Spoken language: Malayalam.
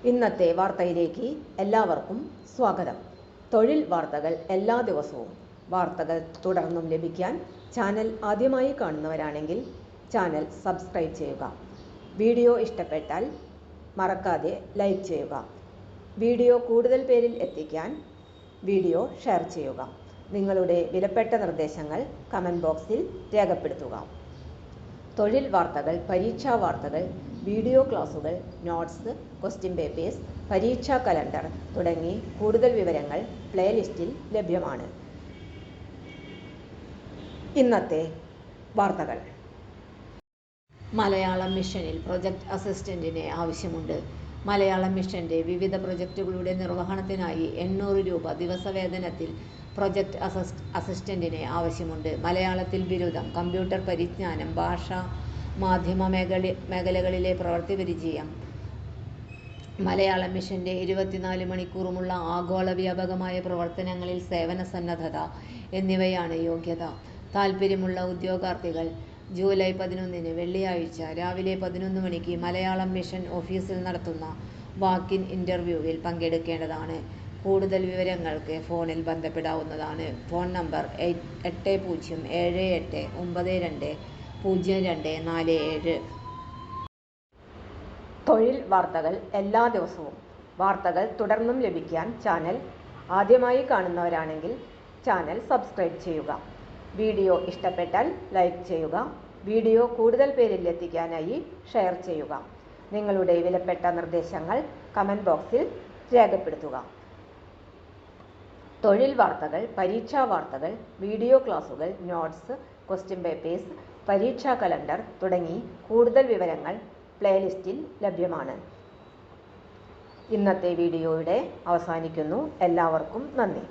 ഇന്നത്തെ വാർത്തയിലേക്ക് എല്ലാവർക്കും സ്വാഗതം. തൊഴിൽ വാർത്തകൾ എല്ലാ ദിവസവും വാർത്തകൾ തുടർന്നും ലഭിക്കാൻ ചാനൽ ആദ്യമായി കാണുന്നവരാണെങ്കിൽ ചാനൽ സബ്സ്ക്രൈബ് ചെയ്യുക. വീഡിയോ ഇഷ്ടപ്പെട്ടാൽ മറക്കാതെ ലൈക്ക് ചെയ്യുക. വീഡിയോ കൂടുതൽ പേരിൽ എത്തിക്കാൻ വീഡിയോ ഷെയർ ചെയ്യുക. നിങ്ങളുടെ വിലപ്പെട്ട നിർദ്ദേശങ്ങൾ കമൻറ്റ് ബോക്സിൽ രേഖപ്പെടുത്തുക. തൊഴിൽ വാർത്തകൾ, പരീക്ഷാ വാർത്തകൾ, വീഡിയോ ക്ലാസുകൾ, നോട്ട്സ്, ക്വസ്റ്റ്യൻ പേപ്പേഴ്സ്, പരീക്ഷാ കലണ്ടർ തുടങ്ങി കൂടുതൽ വിവരങ്ങൾ പ്ലേലിസ്റ്റിൽ ലഭ്യമാണ്. ഇന്നത്തെ വാർത്തകൾ. മലയാളം മിഷനിൽ പ്രൊജക്ട് അസിസ്റ്റന്റിനെ ആവശ്യമുണ്ട്. മലയാളം മിഷന്റെ വിവിധ പ്രൊജക്റ്റുകളുടെ നിർവഹണത്തിനായി 800 രൂപ ദിവസവേതനത്തിൽ പ്രൊജക്ട് അസിസ്റ്റന്റിനെ ആവശ്യമുണ്ട്. മലയാളത്തിൽ ബിരുദം, കമ്പ്യൂട്ടർ പരിജ്ഞാനം, ഭാഷ, മാധ്യമ മേഖലകളിലെ പ്രവൃത്തി പരിചയം, മലയാളം മിഷന്റെ 24 മണിക്കൂറുമുള്ള ആഗോള വ്യാപകമായ പ്രവർത്തനങ്ങളിൽ സേവന സന്നദ്ധത എന്നിവയാണ് യോഗ്യത. താൽപ്പര്യമുള്ള ഉദ്യോഗാർത്ഥികൾ ജൂലൈ 11 വെള്ളിയാഴ്ച രാവിലെ 11 മണിക്ക് മലയാളം മിഷൻ ഓഫീസിൽ നടത്തുന്ന വാക്ക്-ഇൻ ഇന്റർവ്യൂവിൽ പങ്കെടുക്കേണ്ടതാണ്. കൂടുതൽ വിവരങ്ങൾക്ക് ഫോണിൽ ബന്ധപ്പെടാവുന്നതാണ്. Phone number 8078920247. തൊഴിൽ വാർത്തകൾ എല്ലാ ദിവസവും വാർത്തകൾ തുടർന്നും ലഭിക്കാൻ ചാനൽ ആദ്യമായി കാണുന്നവരാണെങ്കിൽ ചാനൽ സബ്സ്ക്രൈബ് ചെയ്യുക. വീഡിയോ ഇഷ്ടപ്പെട്ടാൽ ലൈക്ക് ചെയ്യുക. വീഡിയോ കൂടുതൽ പേരിൽ എത്തിക്കാനായി ഷെയർ ചെയ്യുക. നിങ്ങളുടെ വിലപ്പെട്ട നിർദ്ദേശങ്ങൾ കമൻറ്റ് ബോക്സിൽ രേഖപ്പെടുത്തുക. തൊഴിൽ വാർത്തകൾ, പരീക്ഷാ വാർത്തകൾ, വീഡിയോ ക്ലാസുകൾ, നോട്ട്സ്, ക്വസ്റ്റ്യൻ പേപ്പേഴ്സ്, പരീക്ഷാ കലണ്ടർ തുടങ്ങി കൂടുതൽ വിവരങ്ങൾ പ്ലേലിസ്റ്റിൽ ലഭ്യമാണ്. ഇന്നത്തെ വീഡിയോയുടെ അവസാനിക്കുന്നു. എല്ലാവർക്കും നന്ദി.